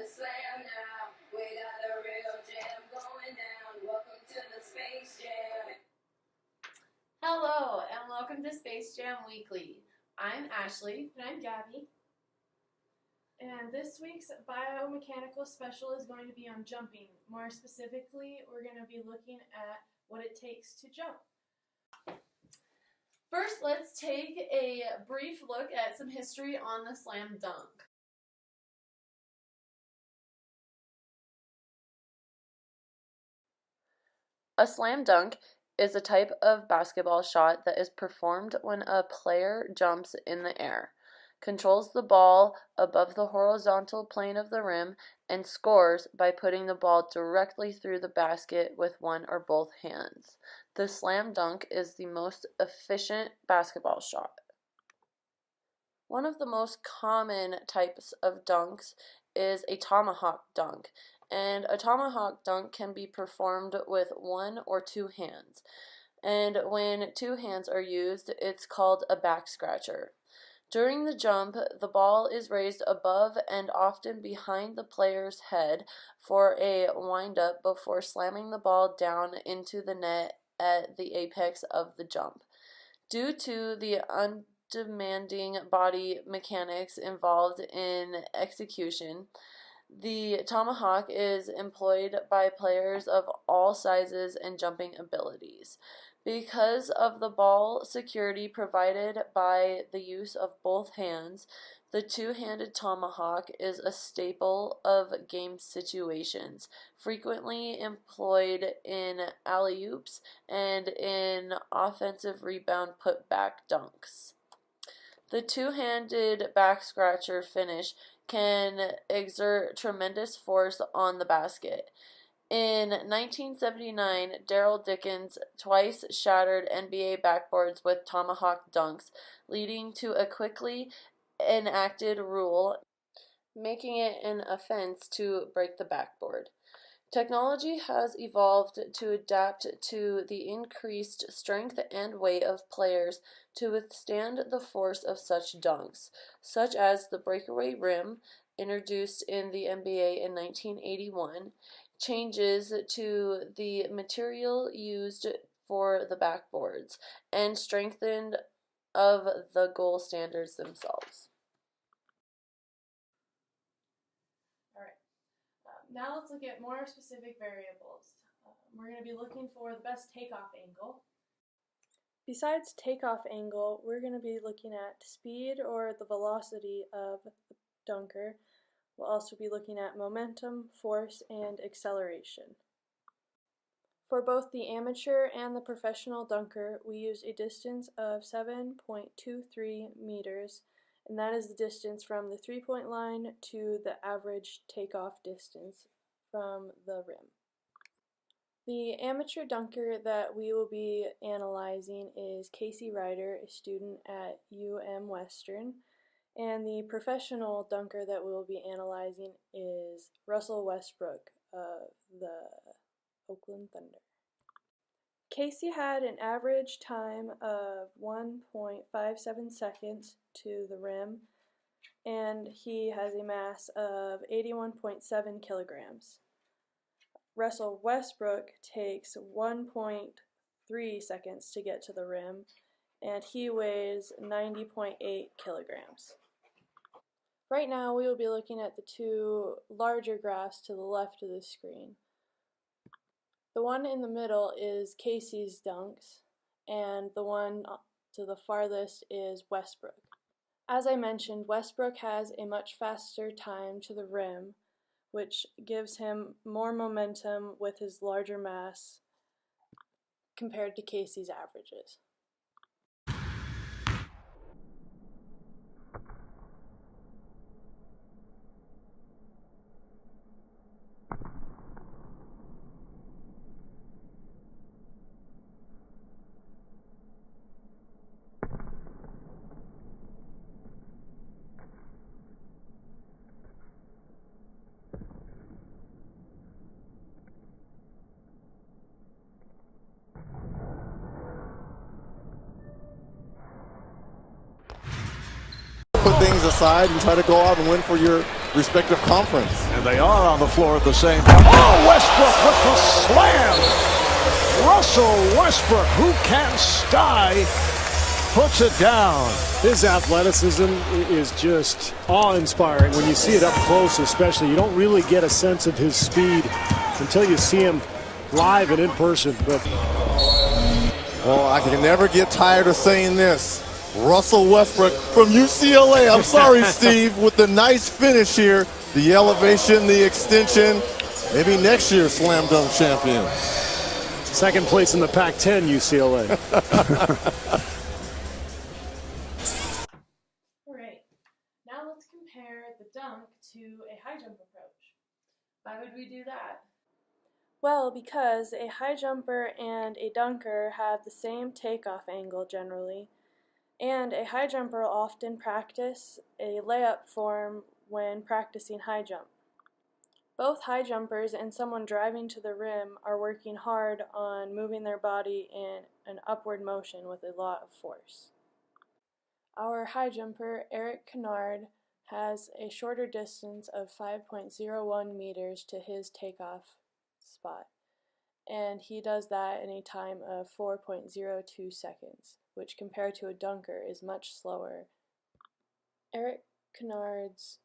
slam now. We got the real jam going down. Welcome to the Space Jam. Hello, and welcome to Space Jam Weekly. I'm Ashley. And I'm Gabby. And this week's biomechanical special is going to be on jumping. More specifically, we're going to be looking at what it takes to jump. First, let's take a brief look at some history on the slam dunk. A slam dunk is a type of basketball shot that is performed when a player jumps in the air, controls the ball above the horizontal plane of the rim, and scores by putting the ball directly through the basket with one or both hands. The slam dunk is the most efficient basketball shot. One of the most common types of dunks is a tomahawk dunk, and a tomahawk dunk can be performed with one or two hands. And when two hands are used, it's called a back scratcher. During the jump, the ball is raised above and often behind the player's head for a wind-up before slamming the ball down into the net at the apex of the jump. Due to the undemanding body mechanics involved in execution, the tomahawk is employed by players of all sizes and jumping abilities. Because of the ball security provided by the use of both hands, the two-handed tomahawk is a staple of game situations, frequently employed in alley-oops and in offensive rebound putback dunks. The two-handed back scratcher finish can exert tremendous force on the basket. In 1979, Daryl Dickens twice shattered NBA backboards with tomahawk dunks, leading to a quickly enacted rule making it an offense to break the backboard. Technology has evolved to adapt to the increased strength and weight of players to withstand the force of such dunks, such as the breakaway rim, introduced in the NBA in 1981, changes to the material used for the backboards, and strengthened of the goal standards themselves. Now let's look at more specific variables. We're going to be looking for the best takeoff angle. Besides takeoff angle, we're going to be looking at speed or the velocity of the dunker. We'll also be looking at momentum, force, and acceleration. For both the amateur and the professional dunker, we use a distance of 7.23 meters, and that is the distance from the three-point line to the average takeoff distance from the rim. The amateur dunker that we will be analyzing is Casey Ryder, a student at Western, and the professional dunker that we will be analyzing is Russell Westbrook of the Oakland Thunder. Casey had an average time of 1.57 seconds to the rim, and he has a mass of 81.7 kilograms. Russell Westbrook takes 1.3 seconds to get to the rim, and he weighs 90.8 kilograms. Right now we will be looking at the two larger graphs to the left of the screen. The one in the middle is Casey's dunks, and the one to the farthest is Westbrook. As I mentioned, Westbrook has a much faster time to the rim, which gives him more momentum with his larger mass compared to Casey's averages. Put things aside and try to go out and win for your respective conference. And they are on the floor at the same time. Oh, Westbrook with the slam! Russell Westbrook, who can stay, puts it down. His athleticism is just awe-inspiring when you see it up close, especially. You don't really get a sense of his speed until you see him live and in person. But well, I can never get tired of saying this. Russell Westbrook from UCLA. I'm sorry, Steve, with the nice finish here. The elevation, the extension. Maybe next year slam dunk champion. Second place in the Pac-10, UCLA. All right, now let's compare the dunk to a high jump approach. Why would we do that? Well, because a high jumper and a dunker have the same takeoff angle generally, and a high jumper will often practice a layup form when practicing high jump. Both high jumpers and someone driving to the rim are working hard on moving their body in an upward motion with a lot of force. Our high jumper, Eric Kennard, has a shorter distance of 5.01 meters to his takeoff spot, and he does that in a time of 4.02 seconds, which compared to a dunker is much slower. Eric Kennard's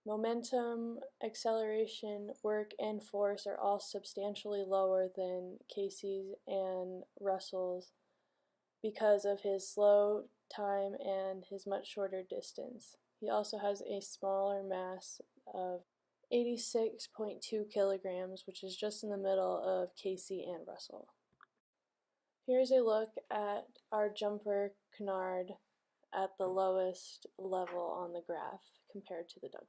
momentum, acceleration, work, and force are all substantially lower than Casey's and Russell's because of his slow time and his much shorter distance. He also has a smaller mass of 86.2 kilograms, which is just in the middle of Casey and Russell. Here's a look at our jumper Kennard at the lowest level on the graph compared to the dunkers.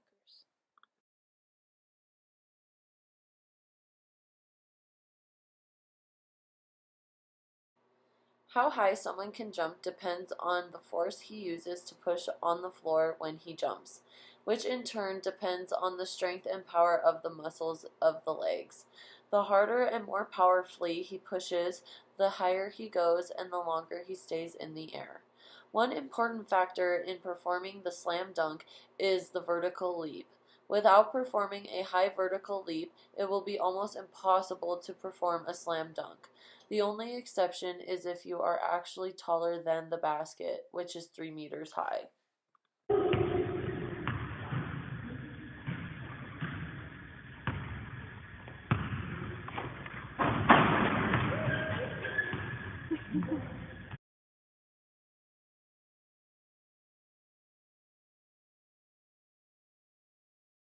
How high someone can jump depends on the force he uses to push on the floor when he jumps, which in turn depends on the strength and power of the muscles of the legs. The harder and more powerfully he pushes, the higher he goes and the longer he stays in the air. One important factor in performing the slam dunk is the vertical leap. Without performing a high vertical leap, it will be almost impossible to perform a slam dunk. The only exception is if you are actually taller than the basket, which is 3 meters high.